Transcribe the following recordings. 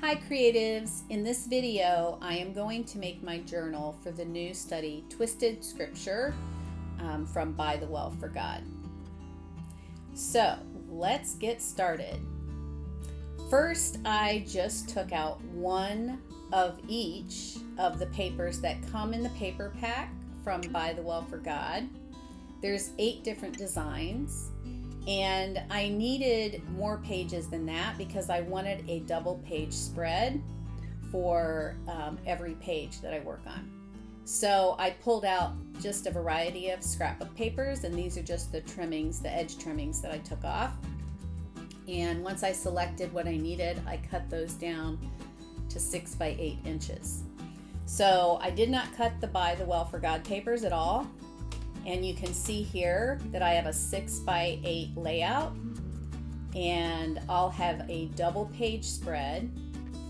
Hi creatives! In this video I am going to make my journal for the new study Twisted Scripture from By the Well for God. So let's get started. First, I just took out one of each of the papers that come in the paper pack from By the Well for God. There's 8 different designs. And I needed more pages than that because I wanted a double page spread for every page that I work on. So I pulled out just a variety of scrapbook papers, and these are just the trimmings, the edge trimmings that I took off. And once I selected what I needed, I cut those down to 6 by 8 inches. So I did not cut the By the Well for God papers at all. And you can see here that I have a 6 by 8 layout, and I'll have a double page spread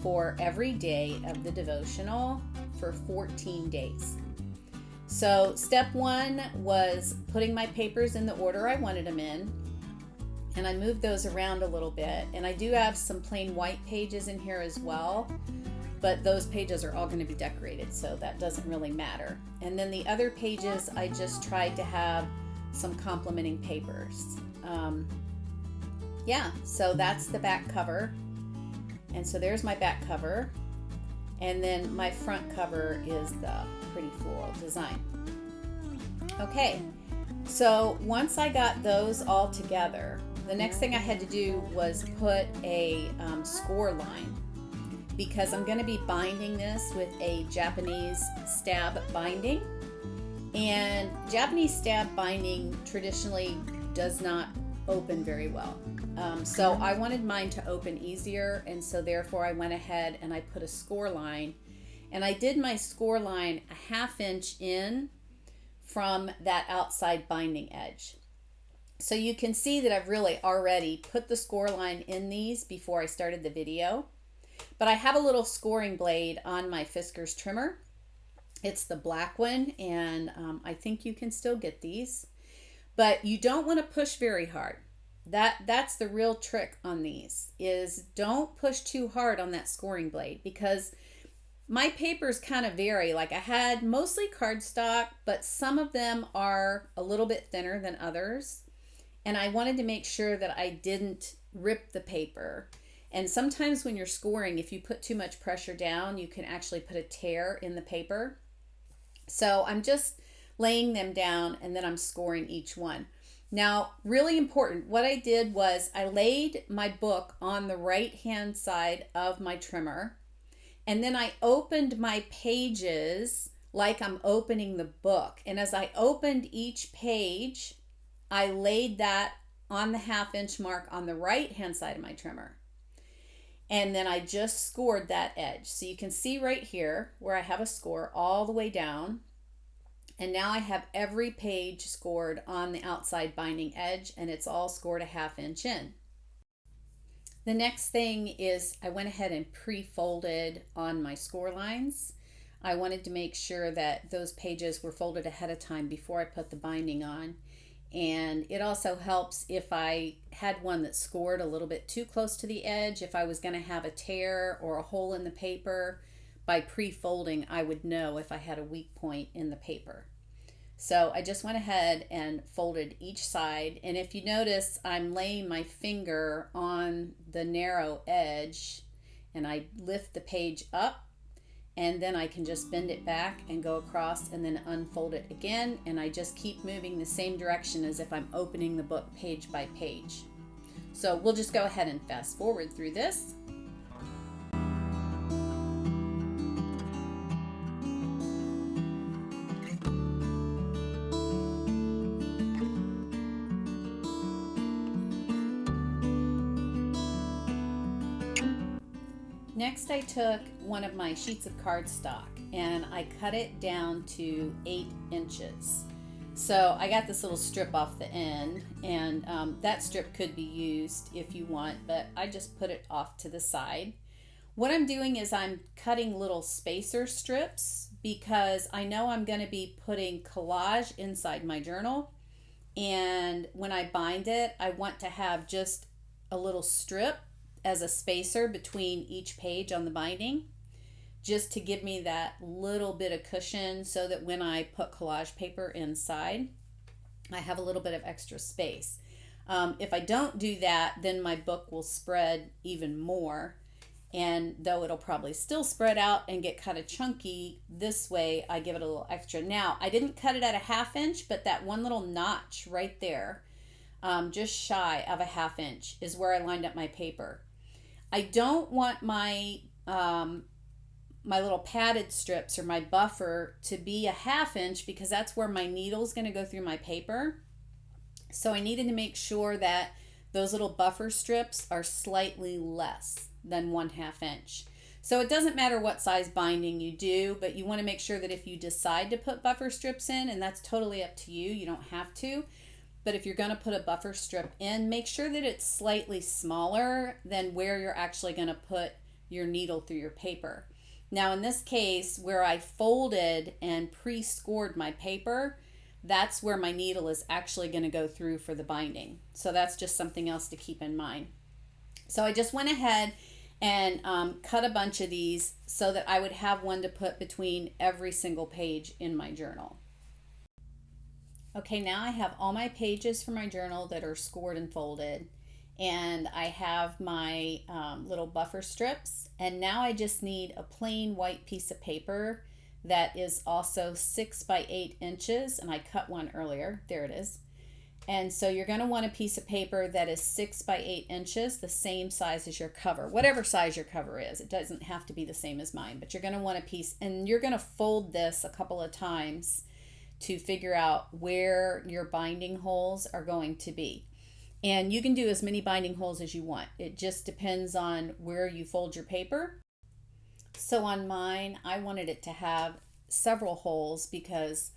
for every day of the devotional for 14 days. So step 1 was putting my papers in the order I wanted them in, and I moved those around a little bit. And I do have some plain white pages in here as well, but those pages are all going to be decorated, so that doesn't really matter. And then the other pages, I just tried to have some complementing papers. So that's the back cover. And so there's my back cover. And then my front cover is the pretty floral design. Okay, so once I got those all together, the next thing I had to do was put a score line, because I'm going to be binding this with a Japanese stab binding. And Japanese stab binding traditionally does not open very well. So I wanted mine to open easier, and so therefore I went ahead and I put a score line. And I did my score line a 1/2 inch in from that outside binding edge. So you can see that I've really already put the score line in these before I started the video. But I have a little scoring blade on my Fiskars trimmer. It's the black one, and I think you can still get these. But you don't want to push very hard. That's the real trick on these, is don't push too hard on that scoring blade, because my papers kind of vary. Like I had mostly cardstock, but some of them are a little bit thinner than others. And I wanted to make sure that I didn't rip the paper. And sometimes when you're scoring, if you put too much pressure down, you can actually put a tear in the paper. So I'm just laying them down, and then I'm scoring each one. Now, really important, what I did was I laid my book on the right-hand side of my trimmer, and then I opened my pages like I'm opening the book. And as I opened each page, I laid that on the 1/2 inch mark on the right-hand side of my trimmer. And then I just scored that edge. So you can see right here where I have a score all the way down. And now I have every page scored on the outside binding edge, and it's all scored a 1/2 inch in. The next thing is I went ahead and pre-folded on my score lines. I wanted to make sure that those pages were folded ahead of time before I put the binding on. And it also helps if I had one that scored a little bit too close to the edge. If I was going to have a tear or a hole in the paper, by pre-folding I would know if I had a weak point in the paper. So I just went ahead and folded each side. And if you notice, I'm laying my finger on the narrow edge, and I lift the page up, and then I can just bend it back and go across and then unfold it again. And I just keep moving the same direction as if I'm opening the book page by page. So we'll just go ahead and fast forward through this. Next, I took one of my sheets of cardstock and I cut it down to 8 inches. So I got this little strip off the end, and that strip could be used if you want, but I just put it off to the side. What I'm doing is I'm cutting little spacer strips because I know I'm going to be putting collage inside my journal, and when I bind it, I want to have just a little strip as a spacer between each page on the binding, just to give me that little bit of cushion so that when I put collage paper inside, I have a little bit of extra space. If I don't do that, then my book will spread even more. And though it'll probably still spread out and get kind of chunky, this way I give it a little extra. Now, I didn't cut it at a 1/2 inch, but that one little notch right there, just shy of a 1/2 inch, is where I lined up my paper. I don't want my my little padded strips or my buffer to be a 1/2 inch, because that's where my needle is going to go through my paper. So I needed to make sure that those little buffer strips are slightly less than 1/2 inch. So it doesn't matter what size binding you do, but you want to make sure that if you decide to put buffer strips in, and that's totally up to you, you don't have to, but if you're going to put a buffer strip in, make sure that it's slightly smaller than where you're actually going to put your needle through your paper. Now in this case, where I folded and pre-scored my paper, that's where my needle is actually going to go through for the binding. So that's just something else to keep in mind. So I just went ahead and cut a bunch of these so that I would have one to put between every single page in my journal. Okay, now I have all my pages for my journal that are scored and folded, and I have my little buffer strips, and now I just need a plain white piece of paper that is also 6 by 8 inches, and I cut one earlier. There it is. And so you're going to want a piece of paper that is 6 by 8 inches, the same size as your cover, whatever size your cover is. It doesn't have to be the same as mine, but you're going to want a piece, and you're going to fold this a couple of times to figure out where your binding holes are going to be. And you can do as many binding holes as you want. It just depends on where you fold your paper. So on mine, I wanted it to have several holes because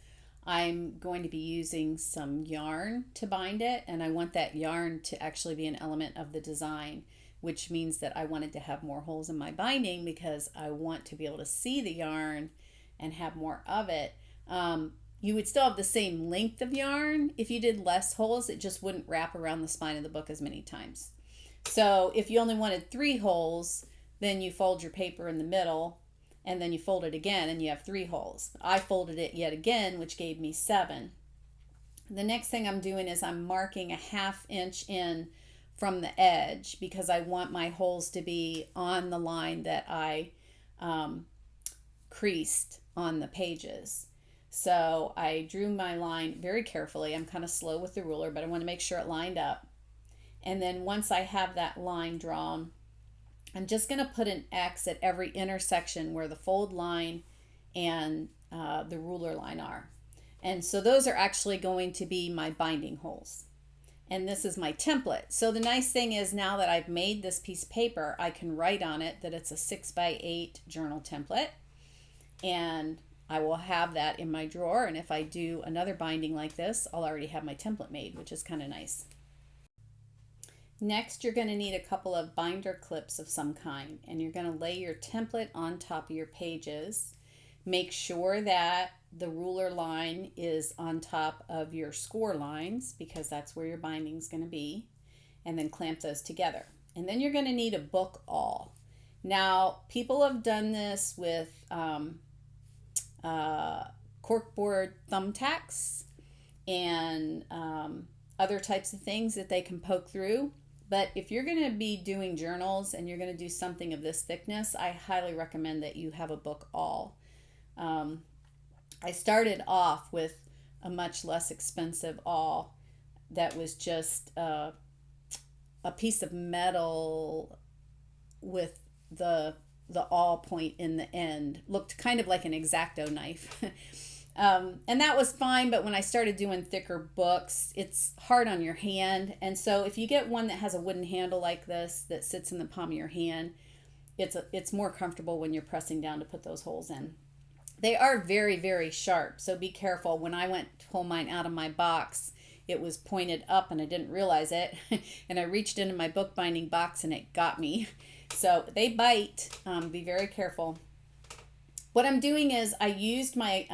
I'm going to be using some yarn to bind it, and I want that yarn to actually be an element of the design, which means that I wanted to have more holes in my binding because I want to be able to see the yarn and have more of it. You would still have the same length of yarn if you did less holes. It just wouldn't wrap around the spine of the book as many times. So if you only wanted 3 holes, then you fold your paper in the middle, and then you fold it again and you have 3 holes. I folded it yet again, which gave me 7. The next thing I'm doing is I'm marking a 1/2 inch in from the edge because I want my holes to be on the line that I creased on the pages. So I drew my line very carefully. I'm kind of slow with the ruler, but I want to make sure it lined up. And then once I have that line drawn, I'm just going to put an X at every intersection where the fold line and the ruler line are. And so those are actually going to be my binding holes. And this is my template. So the nice thing is, now that I've made this piece of paper, I can write on it that it's a 6 by 8 journal template. And I will have that in my drawer. And if I do another binding like this, I'll already have my template made, which is kind of nice. Next, you're going to need a couple of binder clips of some kind, and you're going to lay your template on top of your pages. Make sure that the ruler line is on top of your score lines because that's where your binding is going to be, and then clamp those together. And then you're going to need a book awl. Now, people have done this with corkboard thumbtacks and other types of things that they can poke through. But if you're going to be doing journals and you're going to do something of this thickness, I highly recommend that you have a book awl. I started off with a much less expensive awl that was just a piece of metal with the awl point in the end. Looked kind of like an X-Acto knife. And that was fine, but when I started doing thicker books, it's hard on your hand. And so if you get one that has a wooden handle like this that sits in the palm of your hand, it's more comfortable when you're pressing down to put those holes in. They are very, very sharp, so be careful. When I went to pull mine out of my box, it was pointed up and I didn't realize it. And I reached into my bookbinding box and it got me. So they bite. Be very careful. What I'm doing is I used my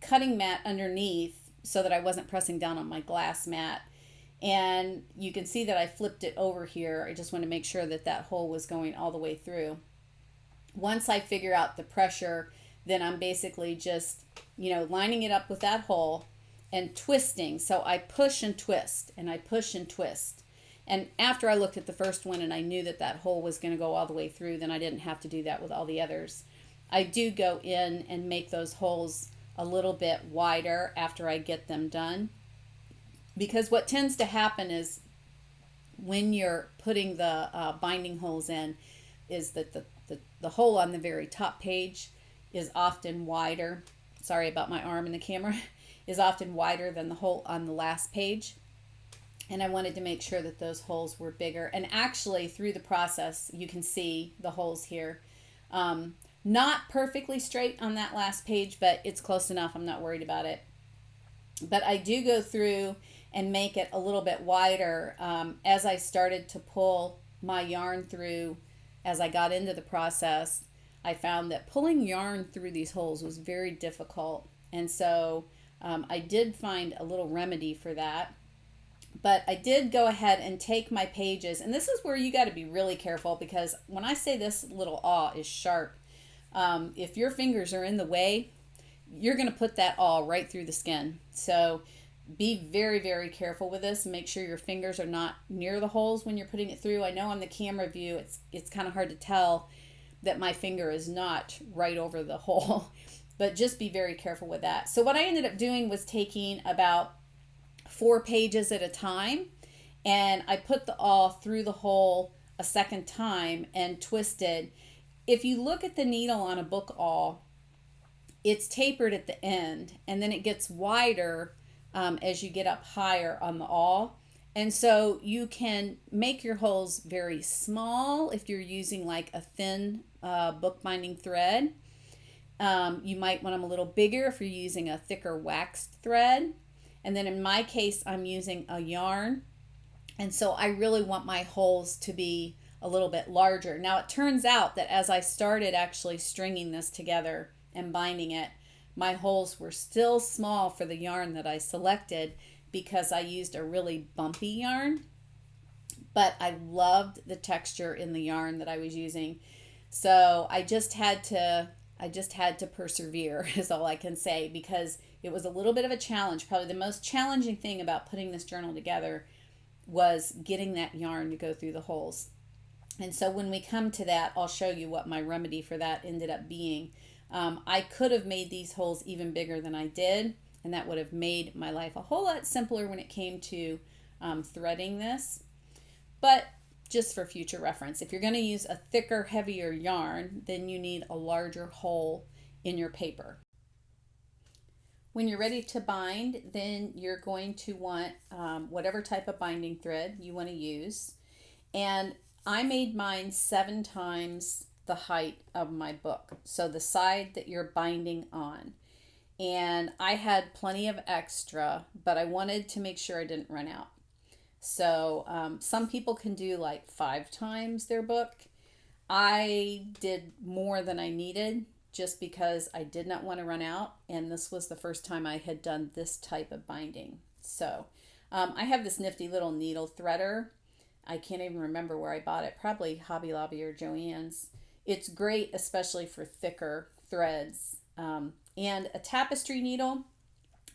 cutting mat underneath so that I wasn't pressing down on my glass mat. And you can see that I flipped it over here. I just want to make sure that that hole was going all the way through. Once I figure out the pressure, then I'm basically just, lining it up with that hole and twisting. So I push and twist, and I push and twist. And after I looked at the first one and I knew that that hole was going to go all the way through, then I didn't have to do that with all the others. I do go in and make those holes a little bit wider after I get them done. Because what tends to happen is when you're putting the binding holes in is that the hole on the very top page is often wider. Sorry about my arm in the camera. Is often wider than the hole on the last page. And I wanted to make sure that those holes were bigger. And actually through the process, you can see the holes here. Not perfectly straight on that last page, but it's close enough. I'm not worried about it. But I do go through and make it a little bit wider as I started to pull my yarn through. As I got into the process, I found that pulling yarn through these holes was very difficult. And so I did find a little remedy for that. But I did go ahead and take my pages, and this is where you got to be really careful, because when I say this little awl is sharp, if your fingers are in the way, you're going to put that awl right through the skin. So be very, very careful with this. Make sure your fingers are not near the holes when you're putting it through. I know on the camera view it's kind of hard to tell that my finger is not right over the hole, but just be very careful with that. So what I ended up doing was taking about 4 pages at a time, and I put the awl through the hole a second time and twisted. If you look at the needle on a book awl, it's tapered at the end, and then it gets wider as you get up higher on the awl. And so you can make your holes very small if you're using like a thin bookbinding thread. You might want them a little bigger if you're using a thicker waxed thread. And then in my case, I'm using a yarn. And so I really want my holes to be a little bit larger. Now it turns out that as I started actually stringing this together and binding it, my holes were still small for the yarn that I selected because I used a really bumpy yarn. But I loved the texture in the yarn that I was using. So I just had to persevere is all I can say, because it was a little bit of a challenge. Probably the most challenging thing about putting this journal together was getting that yarn to go through the holes. And so when we come to that, I'll show you what my remedy for that ended up being. I could have made these holes even bigger than I did, and that would have made my life a whole lot simpler when it came to threading this. But just for future reference, if you're going to use a thicker, heavier yarn, then you need a larger hole in your paper. When you're ready to bind, then you're going to want whatever type of binding thread you want to use. And I made mine 7 times the height of my book, so the side that you're binding on. And I had plenty of extra, but I wanted to make sure I didn't run out. So some people can do like 5 times their book. I did more than I needed just because I did not want to run out, and this was the first time I had done this type of binding. So I have this nifty little needle threader. I can't even remember where I bought it, probably Hobby Lobby or Joann's. It's great, especially for thicker threads. And a tapestry needle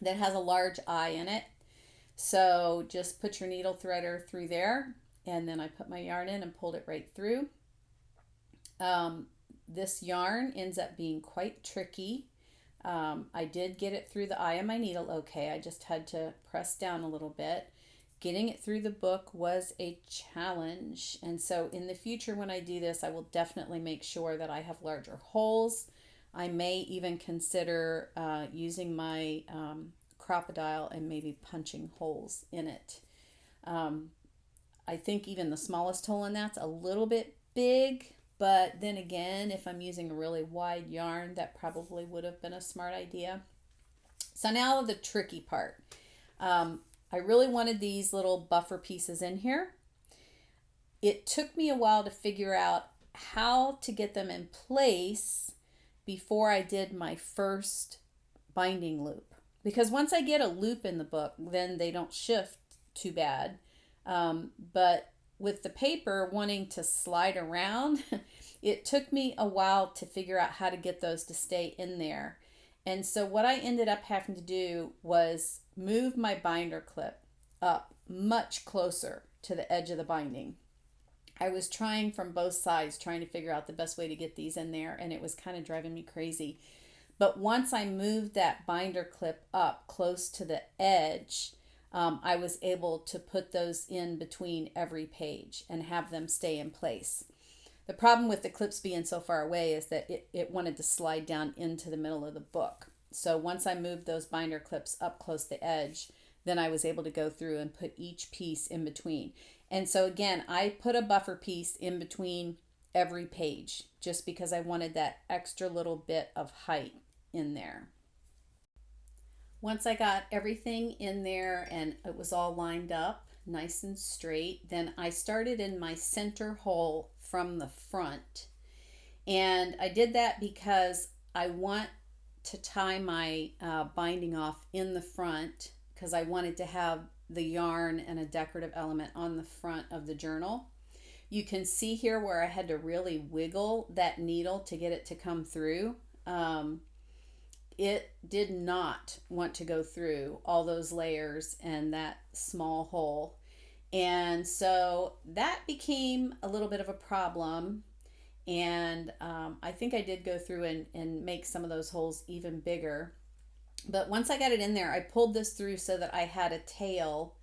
that has a large eye in it. So just put your needle threader through there, and then I put my yarn in and pulled it right through. This yarn ends up being quite tricky. I did get it through the eye of my needle okay. I just had to press down a little bit. Getting it through the book was a challenge, and so in the future when I do this, I will definitely make sure that I have larger holes. I may even consider using my crocodile and maybe punching holes in it. I think even the smallest hole in that's a little bit big, but then again, if I'm using a really wide yarn, that probably would have been a smart idea. So now the tricky part. I really wanted these little buffer pieces in here. It took me a while to figure out how to get them in place before I did my first binding loop. Because once I get a loop in the book, then they don't shift too bad. But with the paper wanting to slide around, it took me a while to figure out how to get those to stay in there. And so what I ended up having to do was move my binder clip up much closer to the edge of the binding. I was trying from both sides, trying to figure out the best way to get these in there, and it was kind of driving me crazy. But once I moved that binder clip up close to the edge, I was able to put those in between every page and have them stay in place. The problem with the clips being so far away is that it wanted to slide down into the middle of the book. So once I moved those binder clips up close to the edge, then I was able to go through and put each piece in between. And so again, I put a buffer piece in between every page just because I wanted that extra little bit of height in there. Once I got everything in there and it was all lined up nice and straight, then I started in my center hole from the front. And I did that because I want to tie my binding off in the front because I wanted to have the yarn and a decorative element on the front of the journal. You can see here where I had to really wiggle that needle to get it to come through. It did not want to go through all those layers and that small hole. And so that became a little bit of a problem. And I think I did go through and make some of those holes even bigger. But once I got it in there, I pulled this through so that I had a tail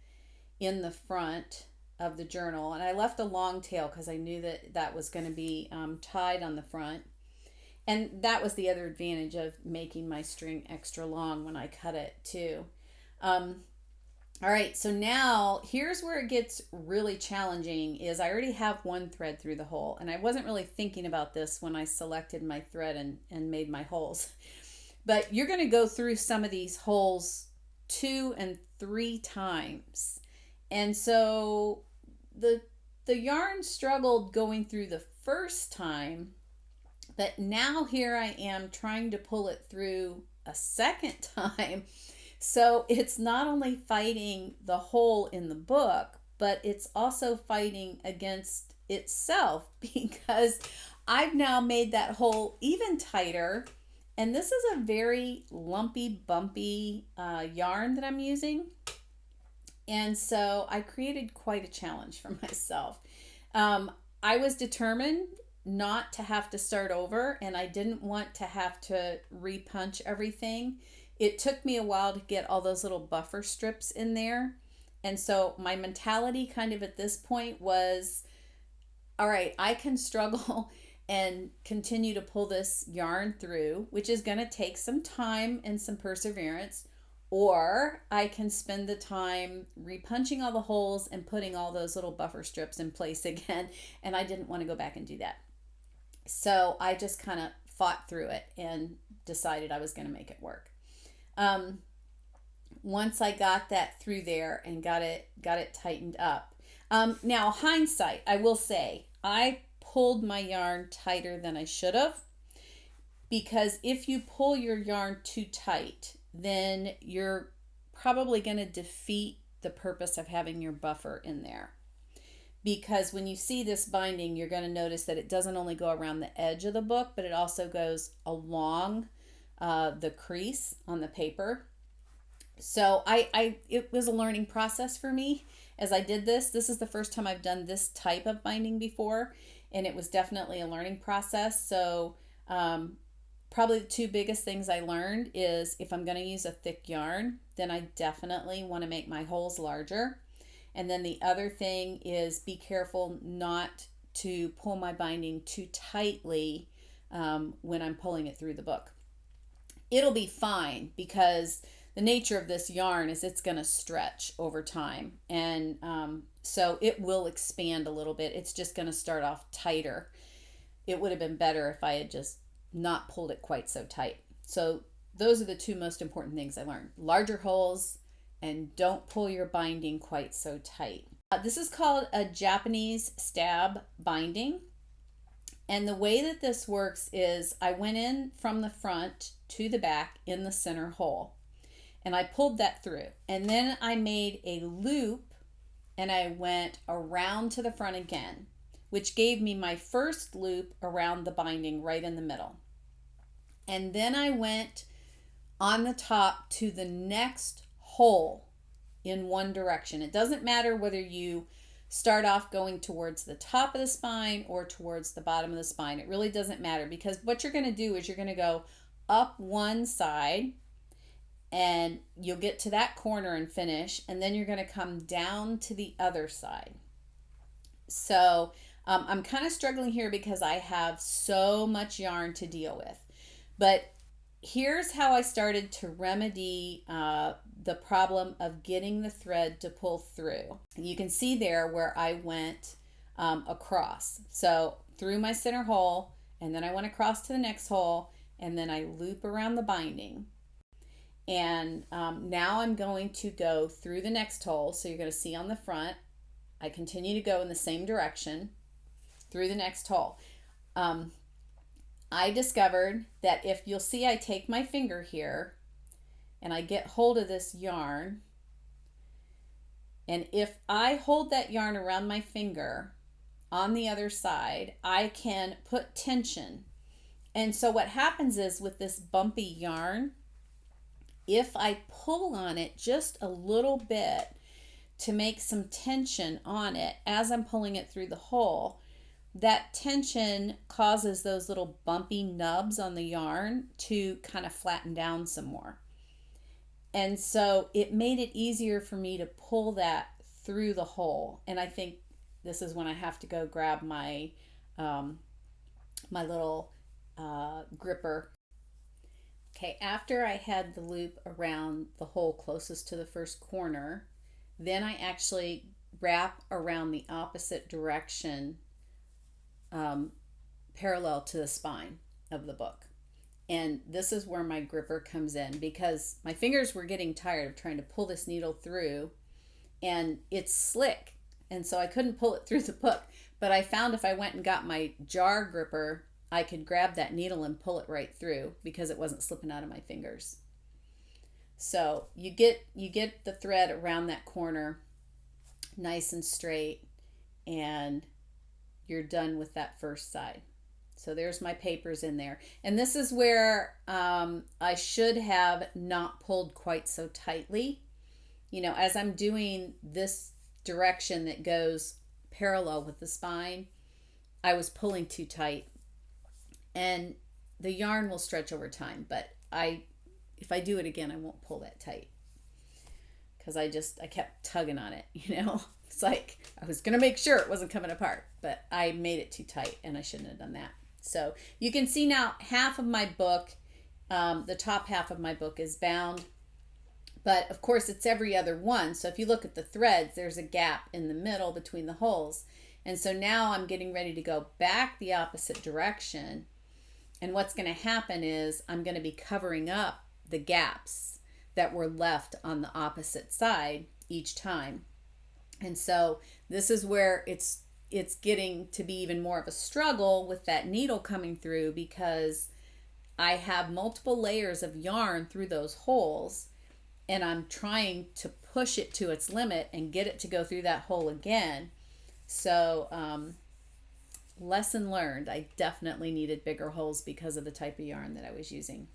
in the front of the journal. And I left a long tail because I knew that that was going to be tied on the front. And that was the other advantage of making my string extra long when I cut it too. All right, so now here's where it gets really challenging is I already have one thread through the hole. And I wasn't really thinking about this when I selected my thread and made my holes. But you're going to go through some of these holes 2 and 3 times. And so the yarn struggled going through the first time, but now here I am trying to pull it through a second time. So it's not only fighting the hole in the book, but it's also fighting against itself because I've now made that hole even tighter. And this is a very lumpy, bumpy yarn that I'm using. And so I created quite a challenge for myself. I was determined not to have to start over, and I didn't want to have to repunch everything. It took me a while to get all those little buffer strips in there. And so my mentality kind of at this point was, all right, I can struggle and continue to pull this yarn through, which is going to take some time and some perseverance, or I can spend the time repunching all the holes and putting all those little buffer strips in place again. And I didn't want to go back and do that. So I just kind of fought through it and decided I was going to make it work. Once I got that through there and got it tightened up. Now hindsight, I will say I pulled my yarn tighter than I should have, because if you pull your yarn too tight, then you're probably going to defeat the purpose of having your buffer in there. Because when you see this binding, you're going to notice that it doesn't only go around the edge of the book, but it also goes along the crease on the paper. So it was a learning process for me as I did this. This is the first time I've done this type of binding before, and it was definitely a learning process. So probably the 2 biggest things I learned is if I'm going to use a thick yarn, then I definitely want to make my holes larger. And then the other thing is be careful not to pull my binding too tightly when I'm pulling it through the book. It'll be fine because the nature of this yarn is it's going to stretch over time. And so it will expand a little bit. It's just going to start off tighter. It would have been better if I had just not pulled it quite so tight. So those are the 2 most important things I learned. Larger holes and don't pull your binding quite so tight. This is called a Japanese stab binding. And the way that this works is I went in from the front to the back in the center hole. And I pulled that through. And then I made a loop and I went around to the front again, which gave me my first loop around the binding right in the middle. And then I went on the top to the next hole in one direction. It doesn't matter whether you start off going towards the top of the spine or towards the bottom of the spine. It really doesn't matter, because what you're going to do is you're going to go up one side and you'll get to that corner and finish, and then you're going to come down to the other side. So I'm kind of struggling here because I have so much yarn to deal with. But here's how I started to remedy the problem of getting the thread to pull through. You can see there where I went across. So through my center hole, and then I went across to the next hole, and then I loop around the binding. And now I'm going to go through the next hole. So you're going to see on the front, I continue to go in the same direction through the next hole. I discovered that if you'll see, I take my finger here and I get hold of this yarn, and if I hold that yarn around my finger on the other side, I can put tension. And so what happens is, with this bumpy yarn, if I pull on it just a little bit to make some tension on it as I'm pulling it through the hole, that tension causes those little bumpy nubs on the yarn to kind of flatten down some more. And so it made it easier for me to pull that through the hole. And I think this is when I have to go grab my my little gripper. Okay, after I had the loop around the hole closest to the first corner, then I actually wrap around the opposite direction, parallel to the spine of the book. And this is where my gripper comes in, because my fingers were getting tired of trying to pull this needle through, and it's slick, and so I couldn't pull it through the book. But I found if I went and got my jar gripper, I could grab that needle and pull it right through because it wasn't slipping out of my fingers. So you get the thread around that corner nice and straight, and you're done with that first side. So there's my papers in there. And this is where I should have not pulled quite so tightly. You know, as I'm doing this direction that goes parallel with the spine, I was pulling too tight. And the yarn will stretch over time, but if I do it again, I won't pull that tight, because I kept tugging on it, you know. It's like I was going to make sure it wasn't coming apart, but I made it too tight, and I shouldn't have done that. So you can see now half of my book, the top half of my book is bound, but of course it's every other one. So if you look at the threads, there's a gap in the middle between the holes. And so now I'm getting ready to go back the opposite direction. And what's going to happen is I'm going to be covering up the gaps that were left on the opposite side each time. And so this is where it's getting to be even more of a struggle with that needle coming through, because I have multiple layers of yarn through those holes, and I'm trying to push it to its limit and get it to go through that hole again. So lesson learned, I definitely needed bigger holes because of the type of yarn that I was using.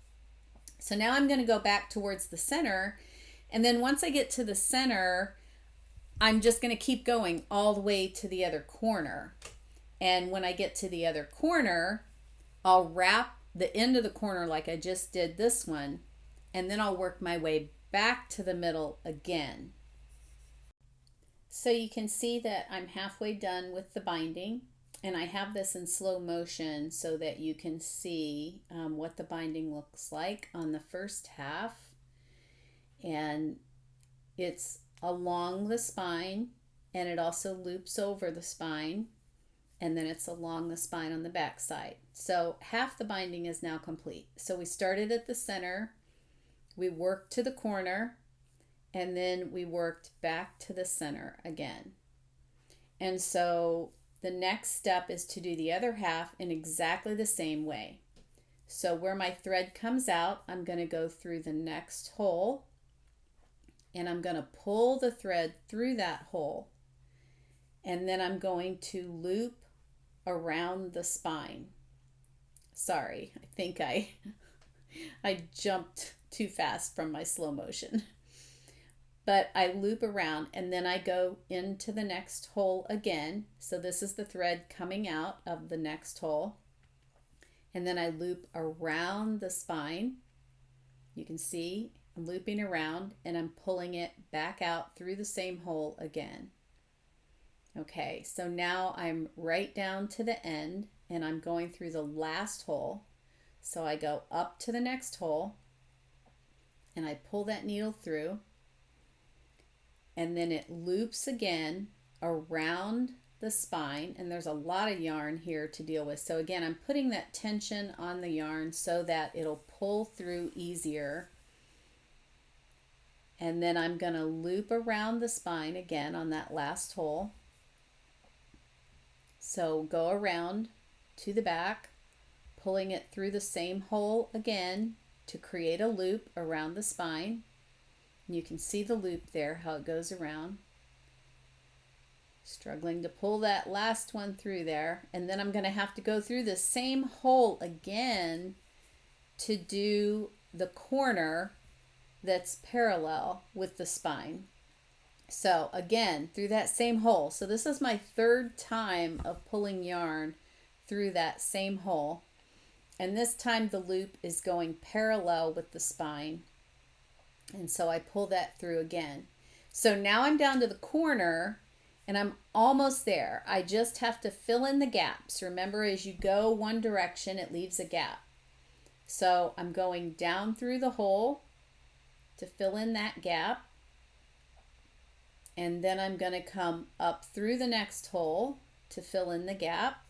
So now I'm going to go back towards the center, and then once I get to the center, I'm just going to keep going all the way to the other corner. And when I get to the other corner, I'll wrap the end of the corner like I just did this one, and then I'll work my way back to the middle again. So you can see that I'm halfway done with the binding, and I have this in slow motion so that you can see what the binding looks like on the first half. And it's along the spine, and it also loops over the spine, and then it's along the spine on the back side. So half the binding is now complete. So we started at the center, we worked to the corner, and then we worked back to the center again. And so the next step is to do the other half in exactly the same way. So where my thread comes out, I'm going to go through the next hole, and I'm going to pull the thread through that hole. and then I'm going to loop around the spine. Sorry, I think I jumped too fast from my slow motion. But I loop around and then I go into the next hole again. So this is the thread coming out of the next hole. And then I loop around the spine. You can see I'm looping around and I'm pulling it back out through the same hole again. Okay, so now I'm right down to the end and I'm going through the last hole. So I go up to the next hole and I pull that needle through, and then it loops again around the spine, and there's a lot of yarn here to deal with. So again, I'm putting that tension on the yarn so that it'll pull through easier. And then I'm going to loop around the spine again on that last hole. So go around to the back, pulling it through the same hole again to create a loop around the spine. You can see the loop there, how it goes around. Struggling to pull that last one through there. And then I'm going to have to go through the same hole again to do the corner that's parallel with the spine. So again, through that same hole. So this is my third time of pulling yarn through that same hole. And this time the loop is going parallel with the spine. And so I pull that through again. So now I'm down to the corner and I'm almost there. I just have to fill in the gaps. Remember, as you go one direction, it leaves a gap. So I'm going down through the hole to fill in that gap. And then I'm going to come up through the next hole to fill in the gap.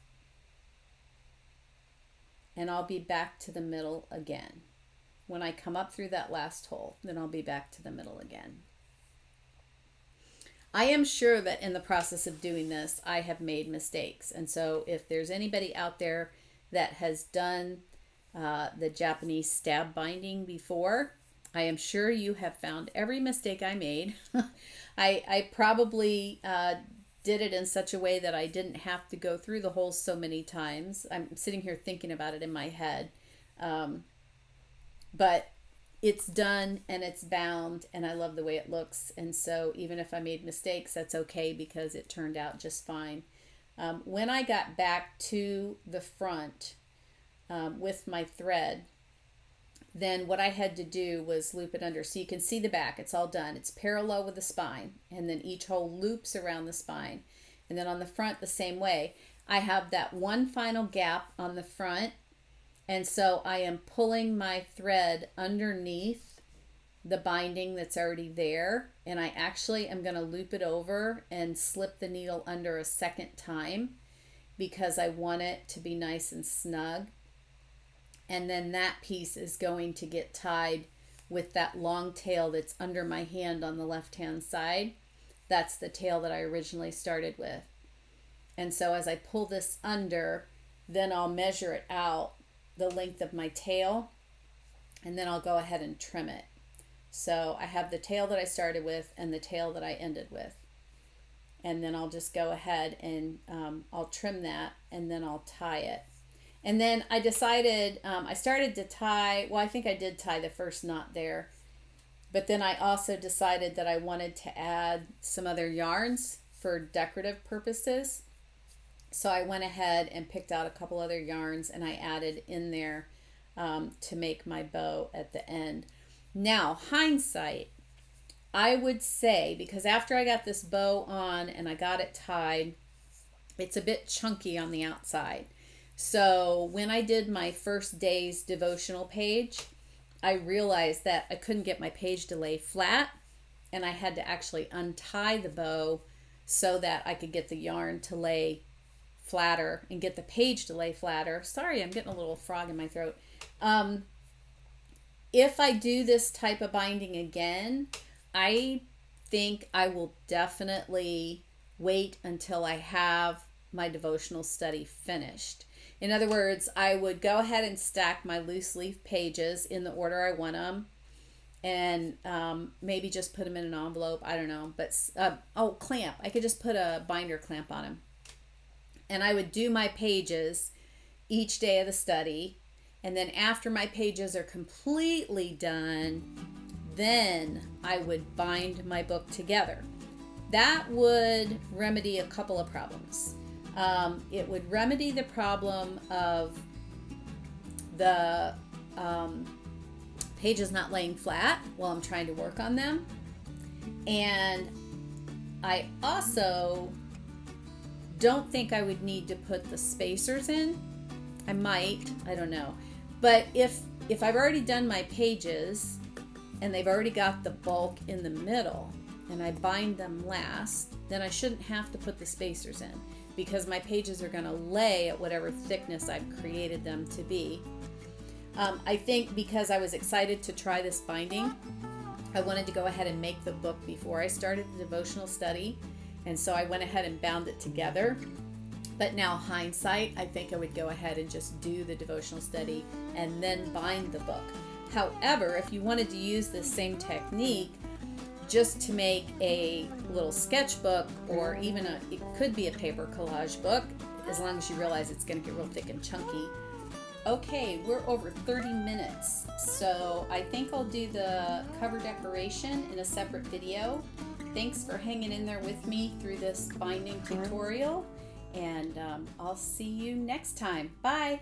And I'll be back to the middle again. When I come up through that last hole, then I'll be back to the middle again. I am sure that in the process of doing this, I have made mistakes. And so if there's anybody out there that has done the Japanese stab binding before, I am sure you have found every mistake I made. I probably did it in such a way that I didn't have to go through the holes so many times. I'm sitting here thinking about it in my head. But it's done and it's bound and I love the way it looks. And so even if I made mistakes, that's okay because it turned out just fine. When I got back to the front with my thread, then what I had to do was loop it under. So you can see the back, it's all done. It's parallel with the spine, and then each hole loops around the spine. And then on the front the same way. I have that one final gap on the front, and so I am pulling my thread underneath the binding that's already there, and I actually am going to loop it over and slip the needle under a second time because I want it to be nice and snug. And then that piece is going to get tied with that long tail that's under my hand on the left-hand side. That's the tail that I originally started with. And so as I pull this under, then I'll measure it out, the length of my tail, and then I'll go ahead and trim it. So I have the tail that I started with and the tail that I ended with. And then I'll just go ahead and I'll trim that, and then I'll tie it. And then I decided, I started to tie, well, I think I did tie the first knot there, but then I also decided that I wanted to add some other yarns for decorative purposes. So I went ahead and picked out a couple other yarns and I added in there to make my bow at the end. Now, hindsight, I would say, because after I got this bow on and I got it tied, it's a bit chunky on the outside. So when I did my first day's devotional page, I realized that I couldn't get my page to lay flat, and I had to actually untie the bow so that I could get the yarn to lay flatter and get the page to lay flatter. Sorry, I'm getting a little frog in my throat. If I do this type of binding again, I think I will definitely wait until I have my devotional study finished. In other words, I would go ahead and stack my loose leaf pages in the order I want them, and maybe just put them in an envelope. I don't know, but clamp. I could just put a binder clamp on them, and I would do my pages each day of the study, and then after my pages are completely done, then I would bind my book together. That would remedy a couple of problems. It would remedy the problem of the pages not laying flat while I'm trying to work on them. And I also don't think I would need to put the spacers in. I might, I don't know. But if I've already done my pages and they've already got the bulk in the middle and I bind them last, then I shouldn't have to put the spacers in, because my pages are going to lay at whatever thickness I've created them to be. I think because I was excited to try this binding, I wanted to go ahead and make the book before I started the devotional study, and so I went ahead and bound it together. But now, hindsight, I think I would go ahead and just do the devotional study and then bind the book. However, if you wanted to use this same technique just to make a little sketchbook, or even it could be a paper collage book, as long as you realize it's going to get real thick and chunky. Okay, we're over 30 minutes, so I think I'll do the cover decoration in a separate video. Thanks for hanging in there with me through this binding tutorial, and I'll see you next time. Bye!